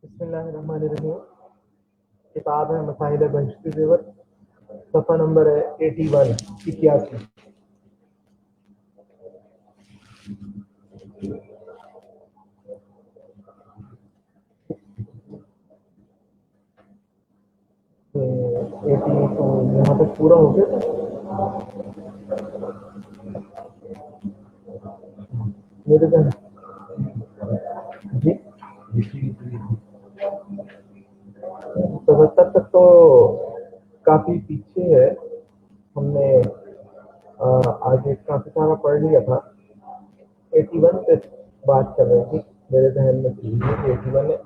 بسم اللہ الرحمن الرحیم. کتاب ہے مسائل بہشتی زیور, صفحہ نمبر ہے 81. یہاں تک پورا ہو گیا. میرے ذہن جی 77 تک تو کافی پیچھے ہے. ہم نے آگے کافی سارا پڑھ لیا تھا. 81 سے بات کر رہے تھی. میرے ذہن میں 81 ہے.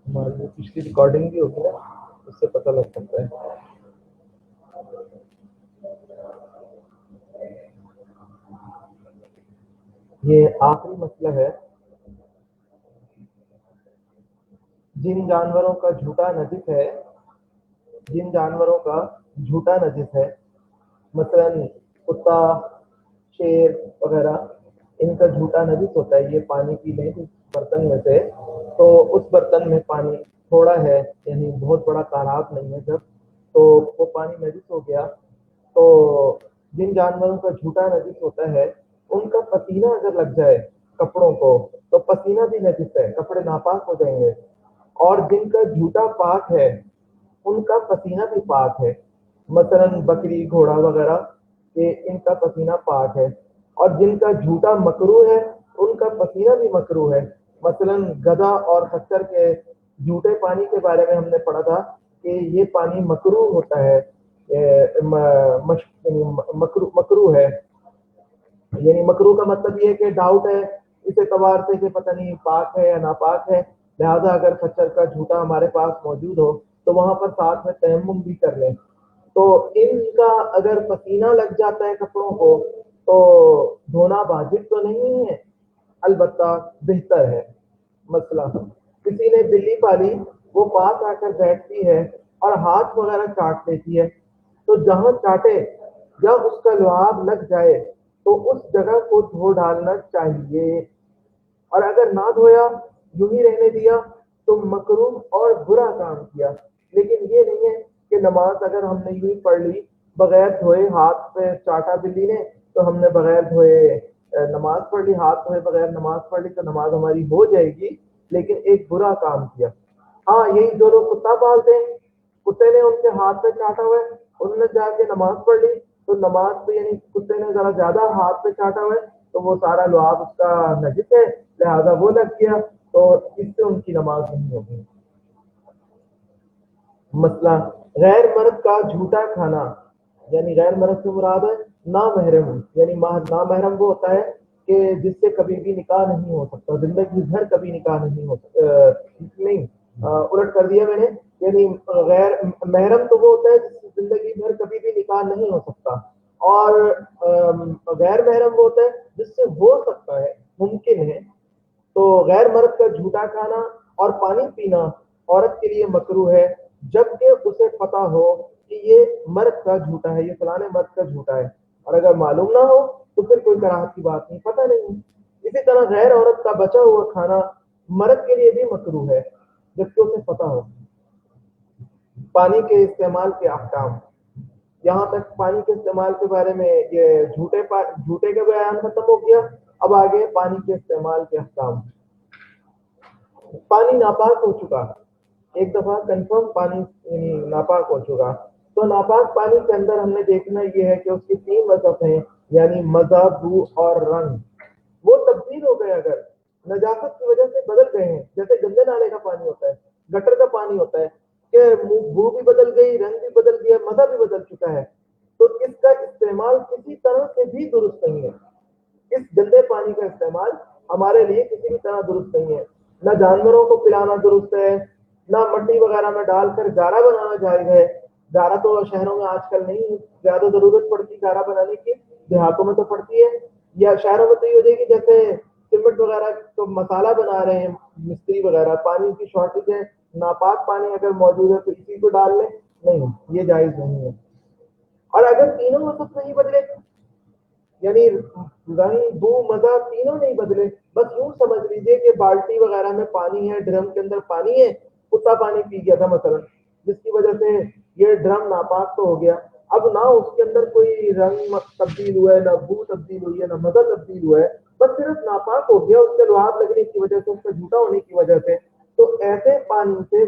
ہماری پچھلی ریکارڈنگ بھی ہوگی نا, اس سے پتہ لگ سکتا ہے. یہ آخری مسئلہ ہے. جن جانوروں کا جھوٹا نجس ہے, جن جانوروں کا جھوٹا نجس ہے, مثلا کتا, شیر وغیرہ, ان کا جھوٹا نجس ہوتا ہے. یہ پانی پی لیں برتن میں سے, تو اس برتن میں پانی تھوڑا ہے, یعنی بہت بڑا تالاب نہیں ہے. جب تو وہ پانی نجس ہو گیا, تو جن جانوروں کا جھوٹا نجس ہوتا ہے ان کا پسینہ اگر لگ جائے کپڑوں کو تو پسینہ بھی نجس ہے, کپڑے ناپاک ہو جائیں گے. اور جن کا جھوٹا پاک ہے ان کا پسینہ بھی پاک ہے. مثلا بکری, گھوڑا وغیرہ, یہ ان کا پسینہ پاک ہے. اور جن کا جھوٹا مکروہ ہے ان کا پسینہ بھی مکروہ ہے. مثلا گدھا اور خچر کے جھوٹے پانی کے بارے میں ہم نے پڑھا تھا کہ یہ پانی مکروہ ہوتا ہے, مکروہ ہے. یعنی مکروہ کا مطلب یہ ہے کہ ڈاؤٹ ہے اس اعتبار سے کہ پتہ نہیں پاک ہے یا ناپاک ہے. لہذا اگر خچر کا جھوٹا ہمارے پاس موجود ہو تو وہاں پر ساتھ میں تیمم بھی کر لیں. تو ان کا اگر پسینہ لگ جاتا ہے کپڑوں کو تو دھونا واجب تو نہیں ہے, البتہ بہتر ہے. مسئلہ کسی نے بلی پالی, وہ پاس آ کر بیٹھتی ہے اور ہاتھ وغیرہ چاٹ لیتی ہے, تو جہاں چاٹے جب اس کا لعاب لگ جائے تو اس جگہ کو دھو ڈالنا چاہیے. اور اگر نہ دھویا, یوں ہی رہنے دیا, تو مکروہ اور برا کام کیا. لیکن یہ نہیں ہے کہ نماز اگر ہم نے یوں ہی پڑھ لی بغیر دھوئے, ہاتھ پہ چاٹا بلی نے تو ہم نے بغیر دھوئے نماز پڑھ لی, ہاتھ دھوئے بغیر نماز پڑھ لی, تو نماز ہماری ہو جائے گی, لیکن ایک برا کام کیا. ہاں, یہی جو لوگ کتا پالتے ہیں, کتے نے ان کے ہاتھ پہ چاٹا ہوا ہے, انہوں نے جا کے نماز پڑھ لی, تو نماز پہ یعنی کتے نے ذرا زیادہ ہاتھ پہ چاٹا ہوا ہے تو وہ سارا لعاب اس کا نجس ہے, لہذا وہ لگ گیا, تو اس سے ان کی نماز نہیں ہوگی. مسئلہ غیر مرد کا جھوٹا کھانا, یعنی غیر مرد سے مراد ہے نامحرم. یعنی نامحرم وہ ہوتا ہے کہ جس سے کبھی بھی نکاح نہیں ہو سکتا, زندگی بھر کبھی نکاح نہیں ہو سکتا. نہیں, الٹ کر دیا میں نے. یعنی غیر محرم تو وہ ہوتا ہے جس سے زندگی بھر کبھی بھی نکاح نہیں ہو سکتا, اور غیر محرم وہ ہوتا ہے جس سے ہو سکتا ہے, ممکن ہے. تو غیر مرد کا جھوٹا کھانا اور پانی پینا عورت کے لیے مکروہ ہے, جبکہ اسے پتہ ہو کہ یہ مرد کا جھوٹا ہے, یہ فلانے مرد کا جھوٹا ہے. اور اگر معلوم نہ ہو تو پھر کوئی کراہت کی بات نہیں, پتہ نہیں. اسی طرح غیر عورت کا بچا ہوا کھانا مرد کے لیے بھی مکروہ ہے, جبکہ اسے پتہ ہو. پانی کے استعمال کے احکام, یہاں تک پانی کے استعمال کے بارے میں یہ جھوٹے کا بیان ختم ہو گیا. اب آگے پانی کے استعمال کے احکام. پانی ناپاک ہو چکا, ایک دفعہ کنفرم پانی یعنی ناپاک ہو چکا, تو ناپاک پانی کے اندر ہم نے دیکھنا یہ ہے کہ اس کی 3 وصف ہیں, یعنی مزہ, بو اور رنگ. وہ تبدیل ہو گئے اگر نجاست کی وجہ سے بدل گئے ہیں, جیسے گندے نالے کا پانی ہوتا ہے, گٹر کا پانی ہوتا ہے کہ بو بھی بدل گئی, رنگ بھی بدل گیا, مزہ بھی بدل چکا ہے, تو اس کا استعمال کسی طرح سے بھی درست نہیں ہے. اس گندے پانی کا استعمال ہمارے لیے کسی بھی طرح درست نہیں ہے. نہ جانوروں کو پلانا درست ہے, نہ مٹی وغیرہ میں ڈال کر گارا بنانا جائز ہے. گارا تو شہروں میں آج کل نہیں زیادہ ضرورت پڑتی گارا بنانے کی, دیہاتوں میں تو پڑتی ہے, یا شہروں میں تو یہ ہو جائے گی جیسے سیمنٹ وغیرہ تو مسالہ بنا رہے ہیں مستری وغیرہ, پانی کی شارٹیج ہے, ناپاک پانی اگر موجود ہے تو اسی کو ڈال لیں, نہیں, یہ جائز نہیں ہے. اور اگر تینوں وصف نہیں بدلے, یعنی رنگ بو مزہ تینوں نہیں بدلے. بس یوں سمجھ لیجیے کہ بالٹی وغیرہ میں پانی ہے, ڈرم کے اندر پانی ہے, کتا پانی پی گیا تھا مثلا, جس کی وجہ سے یہ ڈرم ناپاک تو ہو گیا. اب نہ اس کے اندر کوئی رنگ تبدیل ہوا ہے, نہ بو تبدیل ہوئی ہے, نہ مزہ تبدیل ہوا ہے, بس صرف ناپاک ہو گیا اس کے لحاظ لگنے کی وجہ سے, اس کا جھوٹا ہونے کی وجہ سے. تو ایسے پانی سے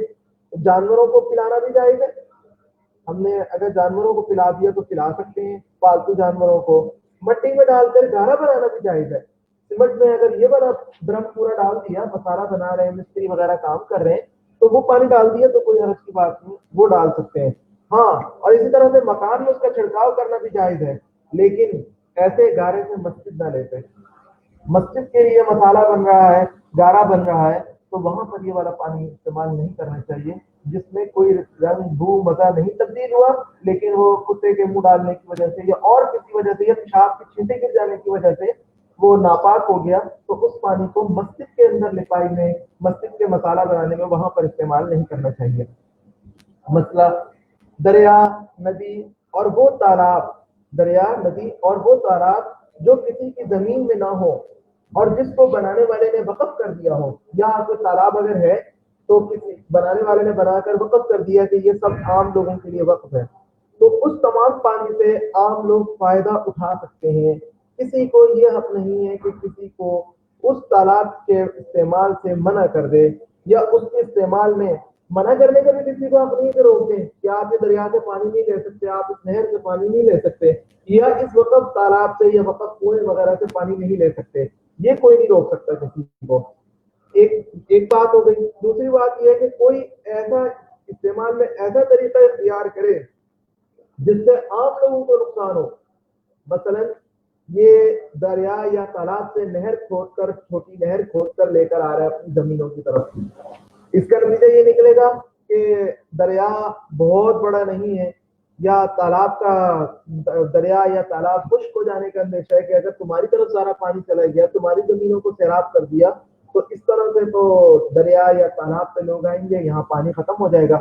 جانوروں کو پلانا بھی جائز ہے. ہم نے اگر جانوروں کو پلا دیا تو پلا سکتے ہیں پالتو جانوروں کو. مٹی میں ڈال کر گارا بنانا بھی جائز ہے. سمٹ میں اگر یہ بڑا ڈرم پورا ڈال دیا, مسالہ بنا رہے ہیں, مستری وغیرہ کام کر رہے ہیں, تو وہ پانی ڈال دیا تو کوئی حرج کی بات نہیں, وہ ڈال سکتے ہیں. ہاں, اور اسی طرح سے مکان میں اس کا چھڑکاؤ کرنا بھی جائز ہے, لیکن ایسے گارے سے مسجد نہ لیتے. مسجد کے لیے مسالہ بن رہا ہے, گارا بن رہا ہے, تو وہاں پر یہ والا پانی استعمال نہیں کرنا چاہیے جس میں کوئی رنگ بو مزہ نہیں تبدیل ہوا, لیکن وہ کتے کے منہ ڈالنے کی وجہ سے یا اور کسی وجہ سے یا پیشاب کی چھینٹیں گر جانے کی وجہ سے وہ ناپاک ہو گیا, تو اس پانی کو مسجد کے اندر لپائی میں, مسجد کے مسالہ بنانے میں وہاں پر استعمال نہیں کرنا چاہیے. مسئلہ دریا, ندی اور وہ تالاب, دریا, ندی اور وہ تالاب جو کسی کی زمین میں نہ ہو اور جس کو بنانے والے نے وقف کر دیا ہو, یا کوئی تالاب اگر ہے تو کسی بنانے والے نے بنا کر وقف کر دیا کہ یہ سب عام لوگوں کے لیے وقف ہے, تو اس تمام پانی سے عام لوگ فائدہ اٹھا سکتے ہیں. کسی کو یہ حق نہیں ہے کہ کسی کو اس تالاب کے استعمال سے منع کر دے, یا اس کے استعمال میں منع کرنے کا بھی کسی کو حق نہیں کہ روک دیں کہ آپ یہ دریا سے پانی نہیں لے سکتے, آپ اس نہر سے پانی نہیں لے سکتے, یا اس وقت تالاب سے یا وقت کنویں وغیرہ سے پانی نہیں لے سکتے. یہ کوئی نہیں روک سکتا کسی کو. ایک بات ہو گئی. دوسری بات یہ ہے کہ کوئی ایسا استعمال میں ایسا طریقہ اختیار کرے جس سے عام لوگوں کو نقصان ہو. مثلا یہ دریا یا تالاب سے نہر کھود کر, چھوٹی نہر کھود کر لے کر آ رہا ہے اپنی زمینوں کی طرف. اس کا نتیجہ یہ نکلے گا کہ دریا بہت بڑا نہیں ہے, یا تالاب کا دریا یا تالاب خشک ہو جانے کا اندیشہ ہے کہ اگر تمہاری طرف سارا پانی چلا گیا, تمہاری زمینوں کو سیراب کر دیا, تو اس طرح سے تو دریا یا تالاب پہ لوگ آئیں گے, یہاں پانی ختم ہو جائے گا.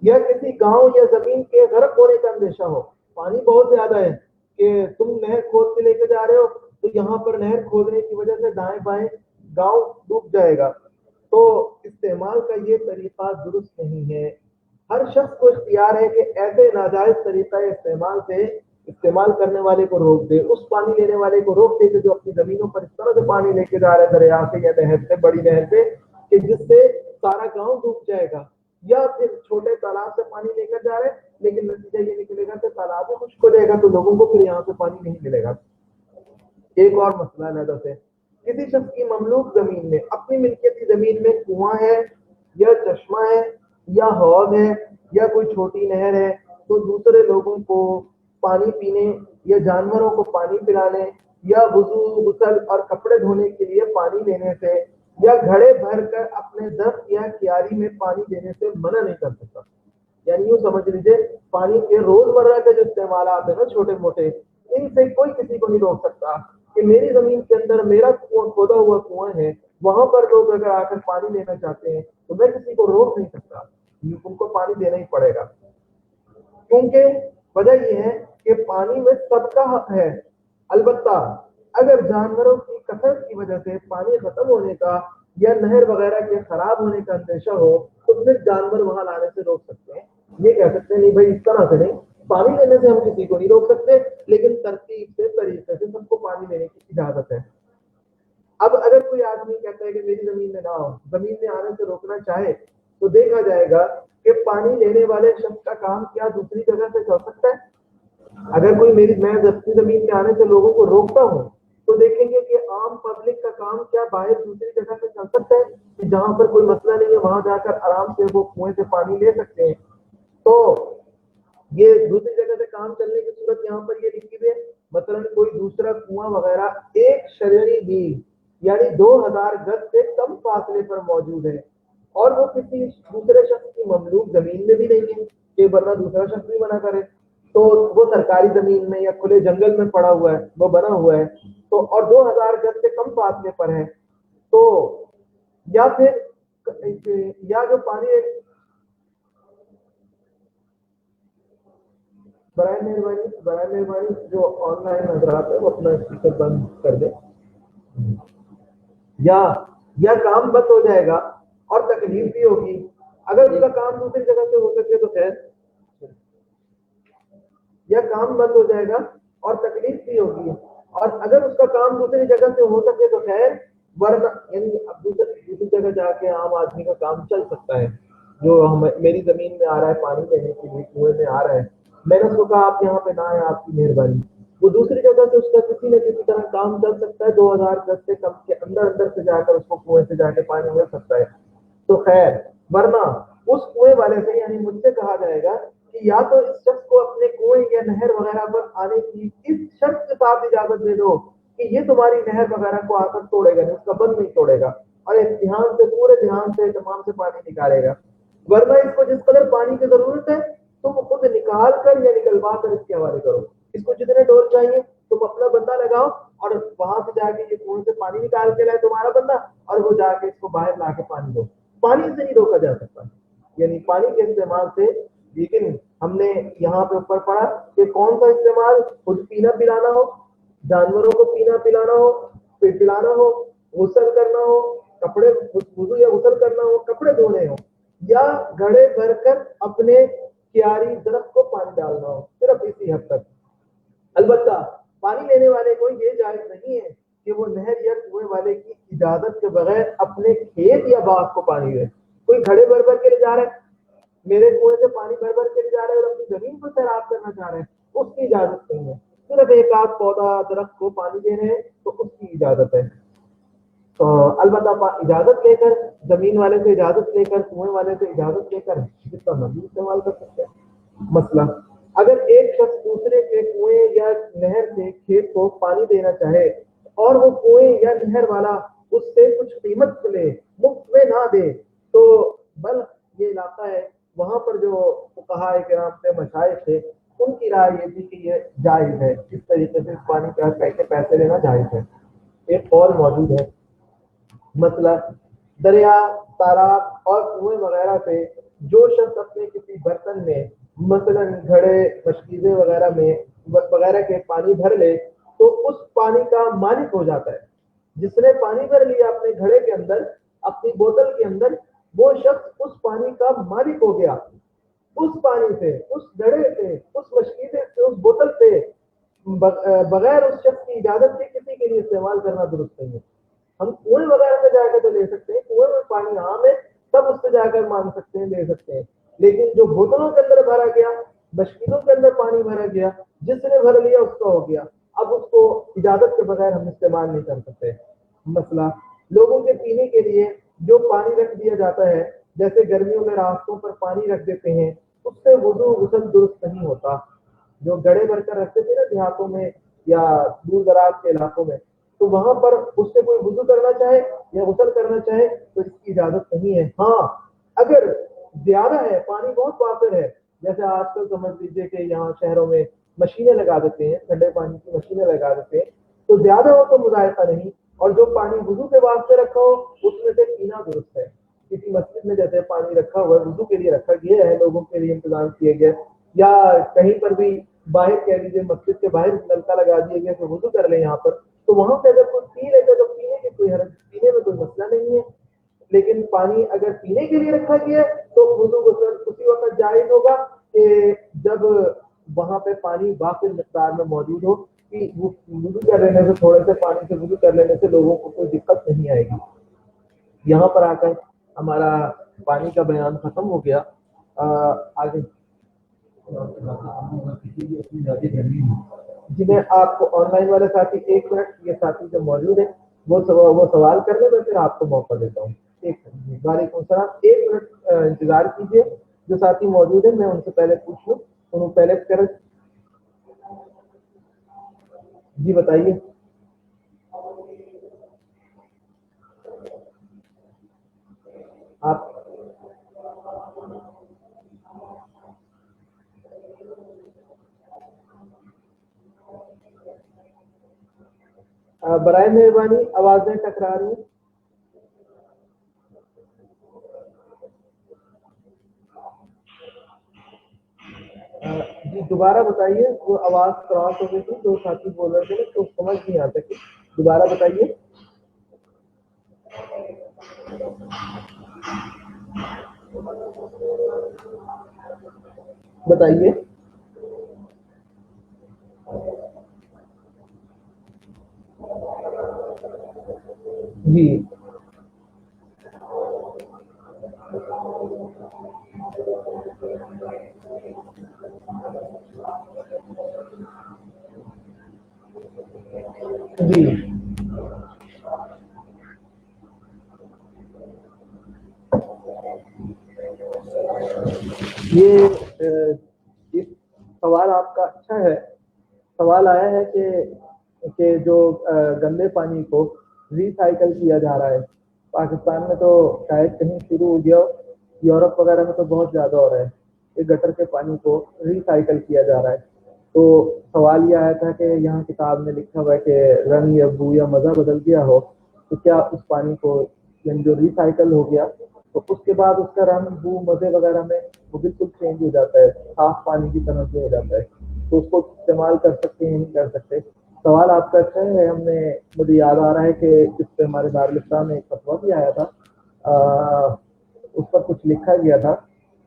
یا کسی گاؤں یا زمین کے غرق ہونے کا اندیشہ ہو, پانی بہت زیادہ ہے کہ تم نہر کھود کے لے کے جا رہے ہو, تو یہاں پر نہر کھودنے کی وجہ سے دائیں بائیں گاؤں ڈوب جائے گا, تو استعمال کا یہ طریقہ درست نہیں ہے. ہر شخص کو اختیار ہے کہ ایسے ناجائز طریقہ استعمال سے استعمال کرنے والے کو روک دے, اس پانی لینے والے کو روک دے کہ جو اپنی زمینوں پر اس طرح سے پانی لے کے جا رہے ہیں دریا سے یا نہر سے, بڑی نہر سے, کہ جس سے سارا گاؤں ڈوب جائے گا, یا پھر چھوٹے تالاب سے پانی لے کر جا رہے ہیں لیکن نتیجہ یہ نکلے گا کہ تالاب خشک ہو جائے گا, تو لوگوں کو پھر یہاں سے پانی نہیں ملے گا. ایک اور مسئلہ علیحدہ سے, کسی شخص کی مملوک زمین میں, اپنی ملکیت کی زمین میں کنواں ہے یا چشمہ ہے یا حوض ہے یا کوئی چھوٹی نہر ہے, تو دوسرے لوگوں کو پانی پینے یا جانوروں کو پانی پلانے یا وضو, غسل اور کپڑے دھونے کے لیے پانی لینے سے, یا گھڑے بھر کر اپنے درخت یا کیاری میں پانی دینے سے منع نہیں کر سکتا. یعنی یوں سمجھ لیجیے پانی کے روزمرہ کے جو استعمالات ہیں نا چھوٹے موٹے, ان سے کوئی کسی کو نہیں روک سکتا کہ میری زمین کے اندر میرا کنواں کھودا ہوا کنواں ہے, وہاں پر لوگ اگر آ کر پانی لینا چاہتے ہیں تو میں کسی کو روک نہیں سکتا, ان کو پانی دینا ہی پڑے گا. کیونکہ وجہ یہ ہے کہ پانی میں سب کا حق ہے. البتہ اگر جانوروں کی کثرت کی وجہ سے پانی ختم ہونے کا یا نہر وغیرہ کے خراب ہونے کا اندیشہ ہو, تو پھر جانور وہاں لانے سے روک سکتے ہیں. یہ کہہ سکتے ہیں نہیں بھائی اس طرح سے نہیں, پانی لینے سے ہم کسی کو نہیں روک سکتے, لیکن ترتیب سے طریقے سے سب کو پانی لینے کی اجازت ہے. اب اگر کوئی آدمی کہتا ہے کہ میری زمین میں نہ ہو, زمین میں آنے سے روکنا چاہے, تو دیکھا جائے گا کہ پانی لینے والے شخص کا کام کیا دوسری جگہ سے چل سکتا ہے. اگر کوئی میں اپنی زمین میں آنے سے لوگوں کو روکتا ہوں, تو دیکھیں گے کہ عام پبلک کا کام کیا باہر دوسری جگہ سے چل سکتا ہے, کہ جہاں پر کوئی مسئلہ نہیں ہے وہاں جا کر آرام سے وہ کنویں سے پانی لے سکتے ہیں. تو یہ دوسری جگہ سے کام چلنے کی صورت یہاں پر یہ لکھی ہوئی ہے. مثلا کوئی دوسرا کنواں وغیرہ ایک شرعی میل یعنی 2000 گز سے کم فاصلے پر موجود ہے, اور وہ کسی دوسرے شخص کی مملوک زمین میں بھی نہیں ہے کہ ورنہ دوسرا شخص بھی منع کرے, تو وہ سرکاری زمین میں یا کھلے جنگل میں پڑا ہوا ہے, وہ بنا ہوا ہے, تو اور 2000 گز سے کم فاصلے پر ہے, تو یا پھر یا جو پانی برائے مہربانی جو آن لائن حضرات ہے وہ اپنا اسپیکر بند کر دیں، یا کام بند ہو جائے گا اور تکلیف بھی ہوگی. اگر اس کا کام دوسری جگہ سے ہو سکے تو خیر، یا کام بند ہو جائے گا اور تکلیف بھی ہوگی، اور اگر اس کا کام دوسری جگہ سے ہو سکے تو خیر، ورنہ یعنی اب دوسری جگہ جا کے عام آدمی کا کام چل سکتا ہے. جو میری زمین میں آ رہا ہے پانی لینے کے لیے، کنویں میں آ رہا ہے، میں نے اس کو کہا آپ یہاں پہ نہ آئے، آپ کی مہربانی. وہ دوسری جگہ سے اس کا کسی نہ کسی طرح کام چل سکتا ہے، 2010 سے کم کے اندر سے جا کر اس کو کنویں سے جا کے پانی مل سکتا ہے تو خیر. ورنہ اس کنویں والے سے یعنی مجھ سے کہا جائے گا کہ یا تو اس شخص کو اپنے کنویں یا نہر وغیرہ پر آنے کی اس شخص کے ساتھ اجازت دے دو کہ یہ تمہاری نہر وغیرہ کو آ کر توڑے گا، اس کا بند نہیں توڑے گا، اور ایک دھیان سے پورے دھیان سے تمام سے پانی نکالے گا. ورنہ اس کو جس قدر پانی کی ضرورت ہے تم خود نکال کر یا نکلوا کر اس کے حوالے کرو. اس کو جتنے ڈول چاہیے تم اپنا بندہ لگاؤ، اور وہاں سے جا کے یہ کنویں سے پانی نکال کے لائے تمہارا بندہ، اور وہ جا کے اس کو باہر لا کے پانی دو. پانی سے نہیں روکا جا سکتا، یعنی پانی کے استعمال سے. لیکن ہم نے یہاں پہ اوپر پڑھا کہ کون سا استعمال، خود پینا پلانا ہو، جانوروں کو پینا پلانا ہو، پلانا ہو، غسل کرنا ہو، کپڑے وضو یا غسل کرنا ہو، کپڑے دھونے ہو، یا گھڑے بھر کر اپنے کیاری درخت کو پانی ڈالنا ہو، صرف اسی حد تک. البتہ پانی لینے والے کو یہ جائز نہیں ہے کہ وہ نہر یا کنویں والے کی اجازت کے بغیر اپنے کھیت یا باغ کو پانی دے. کوئی گھڑے بھر بھر کے لے جا رہا ہے، میرے کنویں سے پانی بھر بھر کے لے جا رہے ہیں اور اپنی زمین کو سیراب کرنا چاہ رہے ہیں، اس کی اجازت نہیں ہے. صرف ایک آدھ پودا درخت کو پانی دے رہے ہیں تو اس کی اجازت ہے. تو البتہ اجازت لے کر، زمین والے سے اجازت لے کر، کنویں والے سے اجازت لے کر جس کا مرضی استعمال کر سکتے ہیں. مسئلہ اگر ایک شخص دوسرے کے کنویں یا نہر سے کھیت کو پانی دینا چاہے اور وہ کنویں یا نہر والا اس سے کچھ قیمت لے، مفت میں نہ دے، تو بل یہ علاقہ ہے وہاں پر جو فقہاء کرام تھے، مشائخ تھے، ان کی رائے یہ تھی کہ یہ جائز ہے، اس طریقے سے پانی کا پیسے لینا جائز ہے. ایک اور موجود ہے مسئلہ، دریا، تالاب اور کنویں وغیرہ سے جو شخص اپنے کسی برتن میں مثلا گھڑے، مشکیزیں وغیرہ میں وغیرہ کے پانی بھر لے تو اس پانی کا مالک ہو جاتا ہے. جس نے پانی بھر لیا اپنے گھڑے کے اندر، اپنی بوتل کے اندر، وہ شخص اس پانی کا مالک ہو گیا. اس پانی سے، اس گھڑے سے، اس مشکیزے سے، اس بوتل سے بغیر اس شخص کی اجازت کے کسی کے لیے استعمال کرنا درست نہیں ہے. ہم کنویں وغیرہ سے جا کر تو لے سکتے ہیں، کنویں میں پانی عام ہے، سب اس سے جا کر مانگ سکتے ہیں، لے سکتے ہیں. لیکن جو بوتلوں کے اندر بھرا گیا، مشکلوں کے اندر پانی بھرا گیا، جس نے بھر لیا اس کا ہو گیا، اب اس کو اجازت کے بغیر ہم استعمال نہیں کر سکتے. مسئلہ لوگوں کے پینے کے لیے جو پانی رکھ دیا جاتا ہے، جیسے گرمیوں میں راستوں پر پانی رکھ دیتے ہیں، اس سے وضو غسل درست نہیں ہوتا. جو گڑے بھر کر رکھتے تھے نا دیہاتوں میں یا دور دراز کے علاقوں میں، تو وہاں پر اس سے کوئی وضو کرنا چاہے یا غسل کرنا چاہے تو اس کی اجازت نہیں ہے. ہاں اگر زیادہ ہے، پانی بہت وافر ہے، جیسے آج کل سمجھ لیجیے کہ یہاں شہروں میں مشینیں لگا دیتے ہیں، ٹھنڈے پانی کی مشینیں لگا دیتے ہیں، تو زیادہ ہو تو مذائقہ نہیں، اور جو پانی وضو کے واسطے رکھا ہو اس میں سے پینا درست ہے. کسی مسجد میں جیسے پانی رکھا ہوا ہے، وضو کے لیے رکھا گیا ہے، لوگوں کے لیے انتظام کیے گئے، یا کہیں پر بھی باہر کہہ لیجیے مسجد کے باہر نلکا لگا دیا گیا کہ وضو کر لیں یہاں پر، تو وہاں پہ اگر کوئی پی لیتے تو پینے کی کوئی حرج، پینے میں کوئی مسئلہ نہیں ہے. لیکن پانی اگر پینے کے لیے رکھا گیا ہے تو وضو غسل اسی وقت جائز ہوگا کہ جب وہاں پہ پانی وافر مقدار میں موجود ہو، کہ وضو کر لینے سے، تھوڑے سے پانی سے وضو کر لینے سے لوگوں کو کوئی دقت نہیں آئے گی. یہاں پر آ کر ہمارا پانی کا بیان ختم ہو گیا. آگے جنہیں آپ کو آن لائن والے ساتھی، ایک منٹ، یہ ساتھی جو موجود ہے وہ سوال کر لیں، میں پھر آپ کو موقع دیتا ہوں. ایک منٹ، وعلیکم السلام، ایک منٹ انتظار کیجیے. جو ساتھی موجود ہیں میں ان سے پہلے پوچھ لوں، انہوں پہلے کر. جی بتائیے. آپ برائے مہربانی آوازیں ٹکرا رہی ہیں. جی جی دوبارہ بتائیے, وہ آواز کراس ہو گئی تھی, جو ساتھی بول رہے تھے تو سمجھ نہیں آ سکی, دوبارہ بتائیے. بتائیے. جی جی یہ اس سوال آپ کا اچھا ہے. سوال آیا ہے کہ جو گندے پانی کو ریسائیکل کیا جا رہا ہے, پاکستان میں تو شاید کہیں شروع ہو گیا, یورپ وغیرہ میں تو بہت زیادہ ہو رہا ہے کہ گٹر کے پانی کو ریسائیکل کیا جا رہا ہے. تو سوال یہ آیا تھا کہ یہاں کتاب میں لکھا ہوا ہے کہ رنگ یا بو یا مزہ بدل گیا ہو, تو کیا اس پانی کو یعنی جو ریسائیکل ہو گیا تو اس کے بعد اس کا رنگ بو مزے وغیرہ میں وہ بالکل چینج ہو جاتا ہے, صاف پانی کی طرح سے ہو جاتا ہے, تو اس کو استعمال کر سکتے ہیں نہیں کر سکتے. سوال آپ کا اچھا ہے. ہم نے مجھے یاد آ رہا ہے کہ اس پہ ہمارے دارالفتہ میں ایک فتویٰ بھی آیا تھا, اس پر کچھ لکھا گیا تھا.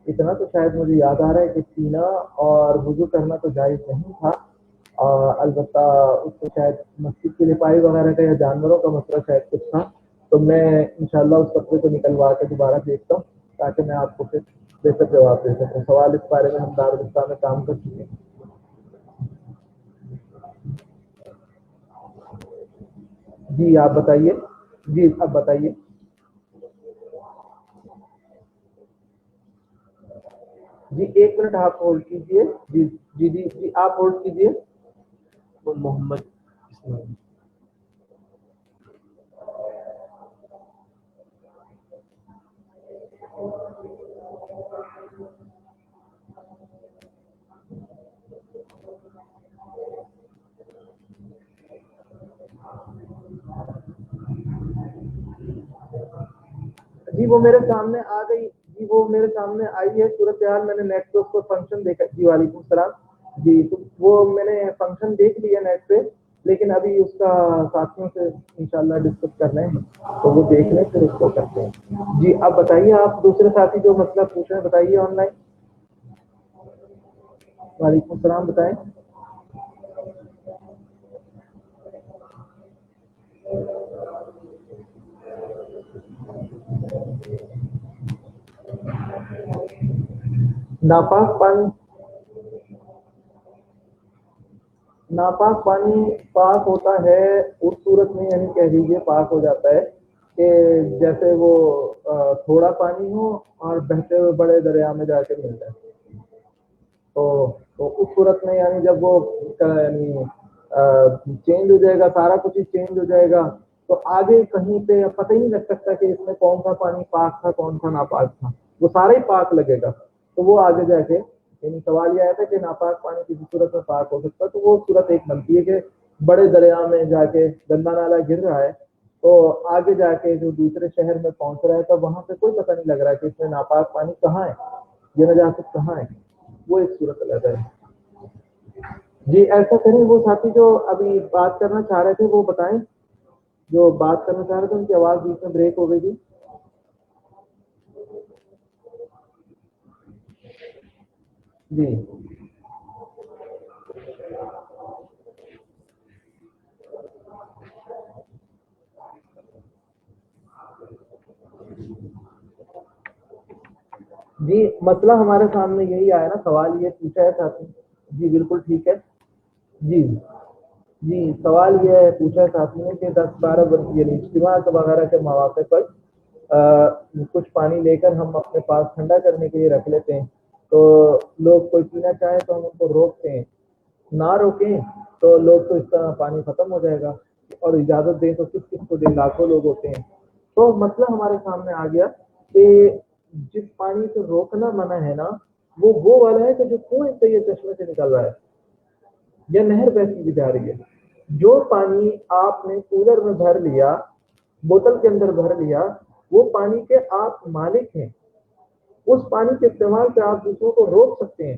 اتنا تو شاید مجھے یاد آ رہا ہے کہ پینا اور وضو کرنا تو جائز نہیں تھا, البتہ اس کو شاید مسجد کی لپائی وغیرہ کا یا جانوروں کا مسئلہ شاید کچھ تھا. تو میں انشاءاللہ اس فتوے کو نکلوا کے دوبارہ دیکھتا ہوں تاکہ میں آپ کو پھر بہتر جواب دے سکوں. سوال اس بارے میں ہم دارالفتہ میں کام کر چکے ہیں. جی آپ بتائیے. جی اب بتائیے. جی ایک منٹ آپ ہولڈ کیجیے. جی جی جی جی آپ ہولڈ کیجیے. وہ محمد اسماعیل. جی وہ میرے سامنے آ گئی. جی وہ میرے سامنے آئی ہے صورتحال. میں نے نیٹ پہ اس کو فنکشن دیکھا. جی وعلیکم السلام. جی تو وہ میں نے فنکشن دیکھ لیا نیٹ پہ, لیکن ابھی اس کا ساتھیوں سے انشاءاللہ ڈسکس کر رہے ہیں, تو وہ دیکھ لیں پھر اس کو کرتے ہیں. جی اب بتائیے, آپ دوسرے ساتھی جو مطلب پوچھ رہے ہیں بتائیے آن لائن. وعلیکم السلام, بتائیں. ناپاک پانی. ناپاک پانی پاک ہوتا ہے اس صورت میں, یعنی کہہ دیجیے پاک ہو جاتا ہے کہ جیسے وہ تھوڑا پانی ہو اور بہتے ہوئے بڑے دریا میں جا کے مل جائے. تو اس صورت میں یعنی جب وہ یعنی چینج ہو جائے گا, سارا کچھ ہی چینج ہو جائے گا, تو آگے کہیں پہ پتہ ہی نہیں لگ سکتا کہ اس میں کون سا پانی پاک تھا کون سا ناپاک تھا. وہ سارا ہی پاک لگے گا. تو وہ آگے جا کے یعنی سوال یہ آیا تھا کہ ناپاک پانی کسی صورت میں پاک ہو سکتا ہے, تو وہ صورت ایک بنتی ہے کہ بڑے دریا میں جا کے گندا نالا گر رہا ہے, تو آگے جا کے جو دوسرے شہر میں پہنچ رہا ہے تو وہاں پہ کوئی پتہ نہیں لگ رہا ہے کہ اس میں ناپاک پانی کہاں ہے, یہ نجاست کہاں ہے. وہ ایک صورت الگ ہے. جی ایسا کریں, وہ ساتھی جو ابھی بات کرنا چاہ رہے تھے وہ بتائیں, جو بات کرنا چاہ رہے تھے ان کی آواز بیچ میں بریک ہو گئی تھی. جی جی مسئلہ ہمارے سامنے یہی آیا نا, سوال یہ پوچھا ہے ساتھی. جی بالکل ٹھیک ہے. جی جی سوال یہ پوچھا ساتھی نے کہ 10-12 یعنی اجتماع وغیرہ کے مواقع پر کچھ پانی لے کر ہم اپنے پاس ٹھنڈا کرنے کے لیے رکھ لیتے ہیں, تو لوگ کوئی پینا چاہے تو ہم ان کو روکتے ہیں, نہ روکیں تو لوگ تو اس طرح پانی ختم ہو جائے گا, اور اجازت دیں تو کس کس کو دیں, لاکھوں لوگ ہوتے ہیں. تو مسئلہ ہمارے سامنے آ گیا کہ جس پانی سے روکنا منع ہے نا, وہ والا ہے کہ جو کنویں سے یا چشمے سے نکل رہا ہے یا نہر بہتی بھی جا رہی ہے. جو پانی آپ نے کولر میں بھر لیا, بوتل کے اندر بھر لیا, وہ پانی کے آپ مالک ہیں. اس پانی کے استعمال سے آپ دوسروں کو روک سکتے ہیں.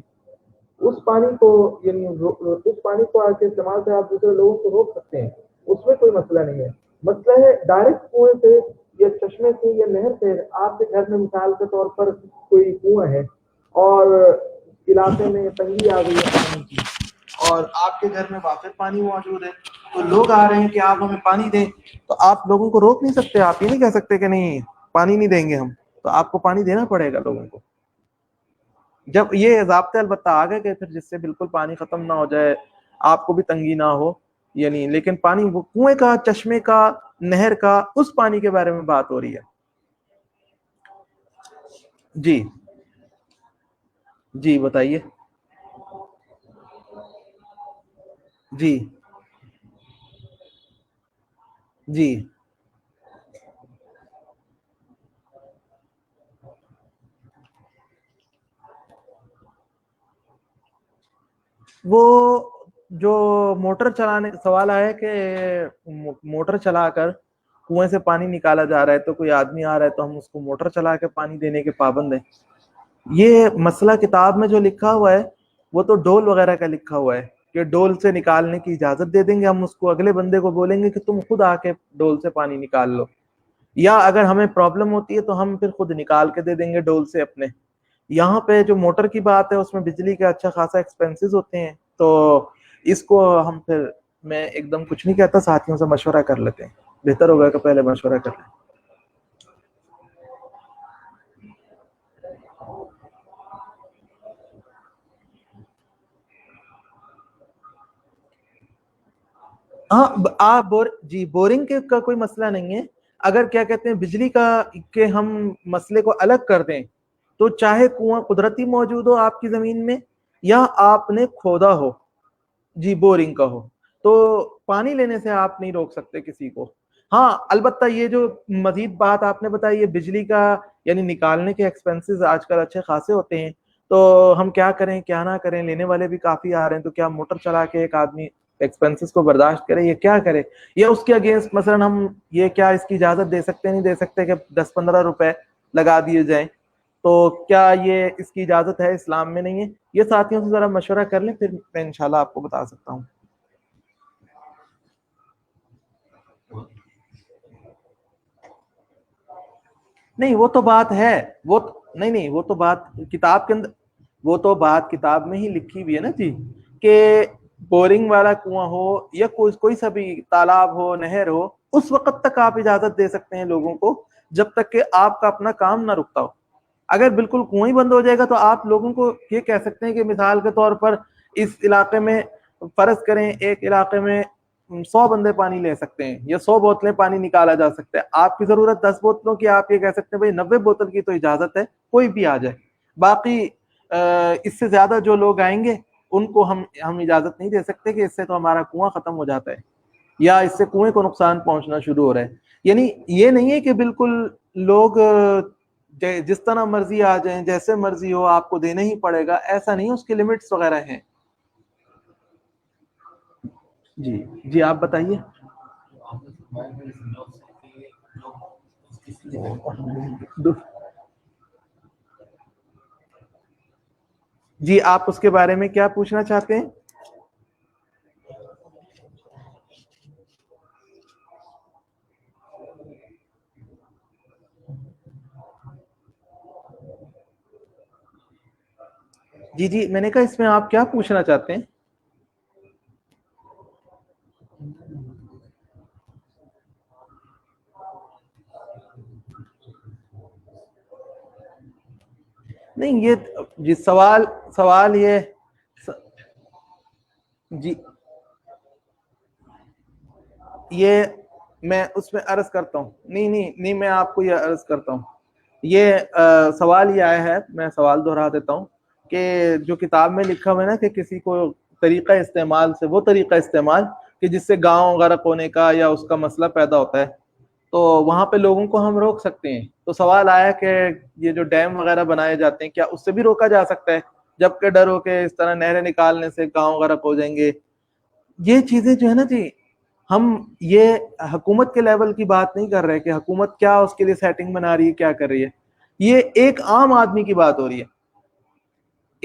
اس پانی کو یعنی اس پانی کو کے استعمال سے آپ دوسرے لوگوں کو روک سکتے ہیں، اس میں کوئی مسئلہ نہیں ہے. مسئلہ ہے ڈائریکٹ کنویں سے یا چشمے سے یا نہر سے آپ کے گھر میں مثال کے طور پر کوئی کنواں ہے اور علاقے میں تنگی آ گئی ہے پانی کی اور آپ کے گھر میں واقع پانی موجود ہے، تو لوگ آ رہے ہیں کہ آپ ہمیں پانی دیں، تو آپ لوگوں کو روک نہیں سکتے. آپ یہ نہیں کہہ سکتے کہ نہیں پانی نہیں دیں گے ہم، تو آپ کو پانی دینا پڑے گا لوگوں کو. جب یہ ضابطے البتہ آ گئے کہ پھر جس سے بالکل پانی ختم نہ ہو جائے، آپ کو بھی تنگی نہ ہو، یعنی لیکن پانی وہ کنویں کا، چشمے کا، نہر کا، اس پانی کے بارے میں بات ہو رہی ہے. جی جی بتائیے. جی جی وہ جو موٹر چلانے سوال آیا کہ موٹر چلا کر کنویں سے پانی نکالا جا رہا ہے تو کوئی آدمی آ رہا ہے تو ہم اس کو موٹر چلا کے پانی دینے کے پابند ہیں. یہ مسئلہ کتاب میں جو لکھا ہوا ہے وہ تو ڈول وغیرہ کا لکھا ہوا ہے کہ ڈول سے نکالنے کی اجازت دے دیں گے ہم اس کو، اگلے بندے کو بولیں گے کہ تم خود آ کے ڈول سے پانی نکال لو، یا اگر ہمیں پرابلم ہوتی ہے تو ہم پھر خود نکال کے دے دیں گے ڈول سے اپنے. یہاں پہ جو موٹر کی بات ہے اس میں بجلی کے اچھا خاصا ایکسپینسز ہوتے ہیں، تو اس کو ہم پھر میں ایک دم کچھ نہیں کہتا، ساتھیوں سے مشورہ کر لیتے ہیں، بہتر ہوگا کہ پہلے مشورہ کر لیں. ہاں جی بورنگ کے کا کوئی مسئلہ نہیں ہے. اگر کیا کہتے ہیں بجلی کا کہ ہم مسئلے کو الگ کر دیں تو چاہے کنواں قدرتی موجود ہو آپ کی زمین میں یا آپ نے کھودا ہو، جی بورنگ کا ہو، تو پانی لینے سے آپ نہیں روک سکتے کسی کو. ہاں البتہ یہ جو مزید بات آپ نے بتائی ہے بجلی کا، یعنی نکالنے کے ایکسپنسز آج کل اچھے خاصے ہوتے ہیں، تو ہم کیا کریں کیا نہ کریں، لینے والے بھی کافی آ رہے ہیں، تو کیا موٹر چلا کے ایک آدمی ایکسپنسز کو برداشت کرے یا کیا کرے، یا اس کے اگینسٹ مثلا ہم یہ کیا اس کی اجازت دے سکتے نہیں دے سکتے کہ 10-15 روپے لگا دیے جائیں، تو کیا یہ اس کی اجازت ہے؟ اسلام میں نہیں ہے. یہ ساتھیوں سے ذرا مشورہ کر لیں، پھر میں انشاءاللہ آپ کو بتا سکتا ہوں. نہیں وہ تو بات ہے، وہ نہیں وہ تو بات کتاب کے اندر، وہ تو بات کتاب میں ہی لکھی ہوئی ہے نا جی، کہ بورنگ والا کنواں ہو یا کوئی سا بھی تالاب ہو، نہر ہو، اس وقت تک آپ اجازت دے سکتے ہیں لوگوں کو جب تک کہ آپ کا اپنا کام نہ رکتا ہو. اگر بالکل کنواں ہی بند ہو جائے گا تو آپ لوگوں کو یہ کہہ سکتے ہیں کہ مثال کے طور پر اس علاقے میں فرض کریں ایک علاقے میں 100 بندے پانی لے سکتے ہیں یا 100 بوتلیں پانی نکالا جا سکتا ہے، آپ کی ضرورت 10 بوتلوں کی، آپ یہ کہہ سکتے ہیں بھائی 90 بوتل کی تو اجازت ہے، کوئی بھی آ جائے. باقی اس سے زیادہ جو لوگ آئیں گے ان کو ہم اجازت نہیں دے سکتے کہ اس سے تو ہمارا کنواں ختم ہو جاتا ہے یا اس سے کنویں کو نقصان پہنچنا شروع ہو رہا ہے. یعنی یہ نہیں ہے کہ بالکل لوگ جس طرح مرضی آ جائیں، جیسے مرضی ہو آپ کو دینا ہی پڑے گا، ایسا نہیں، اس کی لمٹس وغیرہ ہیں. جی جی آپ بتائیے. جی آپ اس کے بارے میں کیا پوچھنا چاہتے ہیں؟ جی جی میں نے کہا اس میں آپ کیا پوچھنا چاہتے ہیں؟ نہیں یہ جی سوال یہ جی یہ میں اس میں عرض کرتا ہوں، نہیں میں آپ کو یہ عرض کرتا ہوں. یہ سوال یہ آیا ہے، میں سوال دہرا دیتا ہوں کہ جو کتاب میں لکھا ہوا ہے نا کہ کسی کو طریقہ استعمال سے وہ طریقہ استعمال کہ جس سے گاؤں غرق ہونے کا یا اس کا مسئلہ پیدا ہوتا ہے، تو وہاں پہ لوگوں کو ہم روک سکتے ہیں. تو سوال آیا کہ یہ جو ڈیم وغیرہ بنائے جاتے ہیں کیا اس سے بھی روکا جا سکتا ہے، جبکہ ڈر ہو کہ اس طرح نہریں نکالنے سے گاؤں غرق ہو جائیں گے. یہ چیزیں جو ہے نا جی، ہم یہ حکومت کے لیول کی بات نہیں کر رہے کہ حکومت کیا اس کے لیے سیٹنگ بنا رہی ہے، کیا کر رہی ہے. یہ ایک عام آدمی کی بات ہو رہی ہے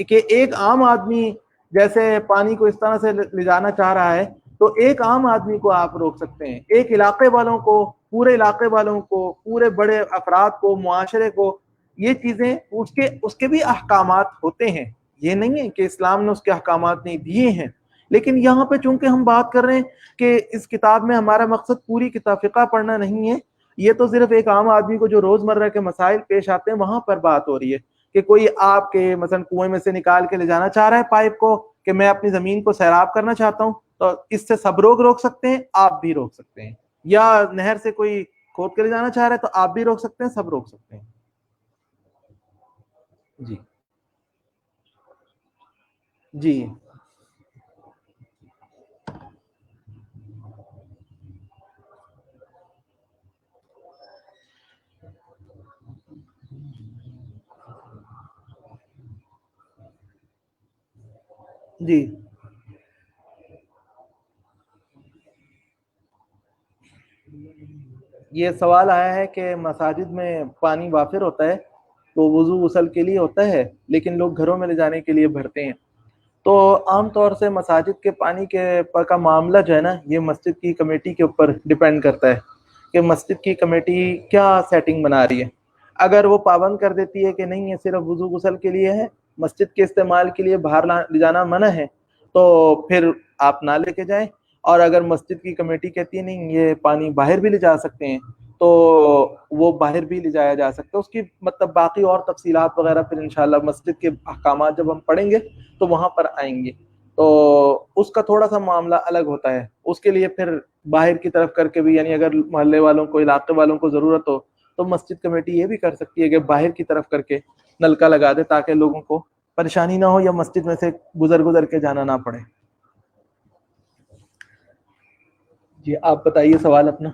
کہ ایک عام آدمی جیسے پانی کو اس طرح سے لے جانا چاہ رہا ہے تو ایک عام آدمی کو آپ روک سکتے ہیں، ایک علاقے والوں کو، پورے علاقے والوں کو، پورے بڑے افراد کو، معاشرے کو، یہ چیزیں اس کے بھی احکامات ہوتے ہیں، یہ نہیں ہے کہ اسلام نے اس کے احکامات نہیں دیے ہیں، لیکن یہاں پہ چونکہ ہم بات کر رہے ہیں کہ اس کتاب میں ہمارا مقصد پوری کتاب فقہ پڑھنا نہیں ہے، یہ تو صرف ایک عام آدمی کو جو روزمرہ کے مسائل پیش آتے ہیں وہاں پر بات ہو رہی ہے کہ کوئی آپ کے مثلا کنویں میں سے نکال کے لے جانا چاہ رہا ہے پائپ کو کہ میں اپنی زمین کو سیراب کرنا چاہتا ہوں، تو اس سے سب لوگ روک سکتے ہیں، آپ بھی روک سکتے ہیں، یا نہر سے کوئی کھود کے لے جانا چاہ رہا ہے تو آپ بھی روک سکتے ہیں، سب روک سکتے ہیں۔ جی جی جی یہ سوال آیا ہے کہ مساجد میں پانی وافر ہوتا ہے تو وضو غسل کے لیے ہوتا ہے لیکن لوگ گھروں میں لے جانے کے لیے بھرتے ہیں، تو عام طور سے مساجد کے پانی کے کا معاملہ جو ہے نا یہ مسجد کی کمیٹی کے اوپر ڈیپینڈ کرتا ہے کہ مسجد کی کمیٹی کیا سیٹنگ بنا رہی ہے۔ اگر وہ پابند کر دیتی ہے کہ نہیں یہ صرف وضو غسل کے لیے ہے، مسجد کے استعمال کے لیے باہر لے جانا منع ہے، تو پھر آپ نہ لے کے جائیں، اور اگر مسجد کی کمیٹی کہتی ہے نہیں یہ پانی باہر بھی لے جا سکتے ہیں تو وہ باہر بھی لے جایا جا سکتا ہے، اس کی مطلب باقی اور تفصیلات وغیرہ پھر انشاءاللہ مسجد کے احکامات جب ہم پڑھیں گے تو وہاں پر آئیں گے، تو اس کا تھوڑا سا معاملہ الگ ہوتا ہے، اس کے لیے پھر باہر کی طرف کر کے بھی، یعنی اگر محلے والوں کو، علاقے والوں کو ضرورت ہو تو مسجد کمیٹی یہ بھی کر سکتی ہے کہ باہر کی طرف کر کے نلکا لگا دے تاکہ لوگوں کو پریشانی نہ ہو یا مسجد میں سے گزر کے جانا نہ پڑے۔ جی آپ بتائیے سوال اپنا۔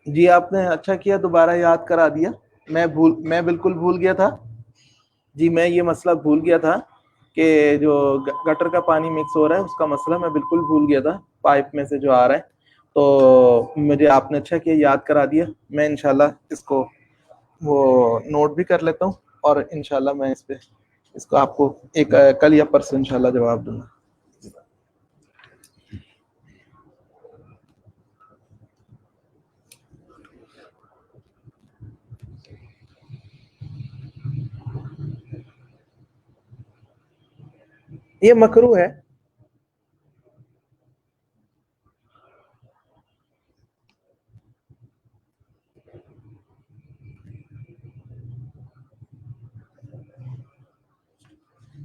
جی آپ نے اچھا کیا دوبارہ یاد کرا دیا، میں بالکل بھول گیا تھا، جی میں یہ مسئلہ بھول گیا تھا کہ جو گٹر کا پانی مکس ہو رہا ہے اس کا مسئلہ میں بالکل بھول گیا تھا، پائپ میں سے جو آ رہا ہے، تو مجھے آپ نے اچھا کیا یاد کرا دیا، میں انشاءاللہ اس کو وہ نوٹ بھی کر لیتا ہوں، اور انشاءاللہ میں اس کو آپ کو ایک کل یا پرسوں انشاءاللہ جواب دوں گا۔ یہ مکروہ ہے،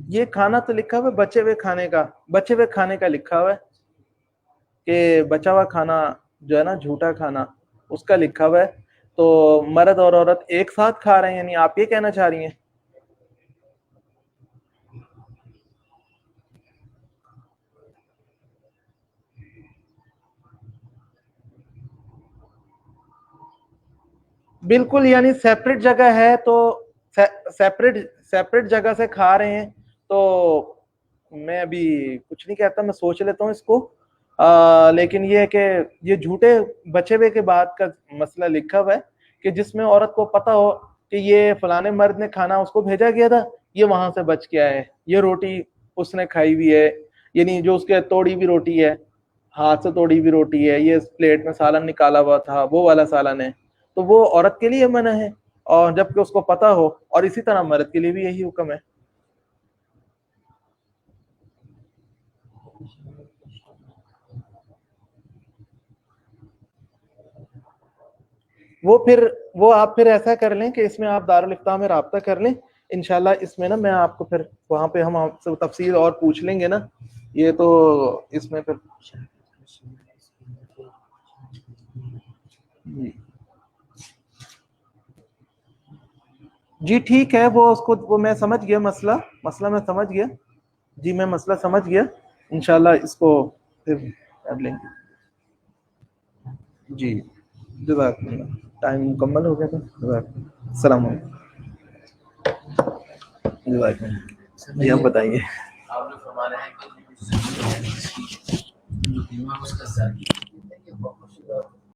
یہ کھانا تو لکھا ہوا ہے بچے ہوئے کھانے کا لکھا ہوا ہے کہ بچا ہوا کھانا جو ہے نا جھوٹا کھانا اس کا لکھا ہوا ہے، تو مرد اور عورت ایک ساتھ کھا رہے ہیں، یعنی آپ یہ کہنا چاہ رہی ہیں؟ بالکل، یعنی سیپریٹ جگہ ہے تو سیپریٹ سیپریٹ جگہ سے کھا رہے ہیں تو میں ابھی کچھ نہیں کہتا، میں سوچ لیتا ہوں اس کو، لیکن یہ ہے کہ یہ جھوٹے بچے ہوئے کے بعد کا مسئلہ لکھا ہوا ہے کہ جس میں عورت کو پتہ ہو کہ یہ فلانے مرد نے کھانا اس کو بھیجا گیا تھا، یہ وہاں سے بچ گیا ہے، یہ روٹی اس نے کھائی ہوئی ہے، یعنی جو اس کے توڑی بھی روٹی ہے، ہاتھ سے توڑی بھی روٹی ہے، یہ پلیٹ میں سالن نکالا ہوا تھا وہ والا سالن ہے، تو وہ عورت کے لیے منع ہے، اور جبکہ اس کو پتہ ہو، اور اسی طرح مرد کے لیے بھی یہی حکم ہے۔ وہ آپ پھر ایسا کر لیں کہ اس میں آپ دارالفتاح میں رابطہ کر لیں، انشاءاللہ اس میں نا میں آپ کو پھر وہاں پہ ہم آپ سے تفصیل اور پوچھ لیں گے نا، یہ تو اس میں پھر جی ٹھیک ہے، وہ میں سمجھ گیا مسئلہ میں سمجھ گیا، جی میں مسئلہ سمجھ گیا، انشاءاللہ اس کو پھر کر لیں گے۔ جی جزاک اللہ، ٹائم مکمل ہو گیا تھا. جزاک اللہ، السلام علیکم. جزاک اللہ جی، آپ بتائیے. آپ نے فرمایا ہے کہ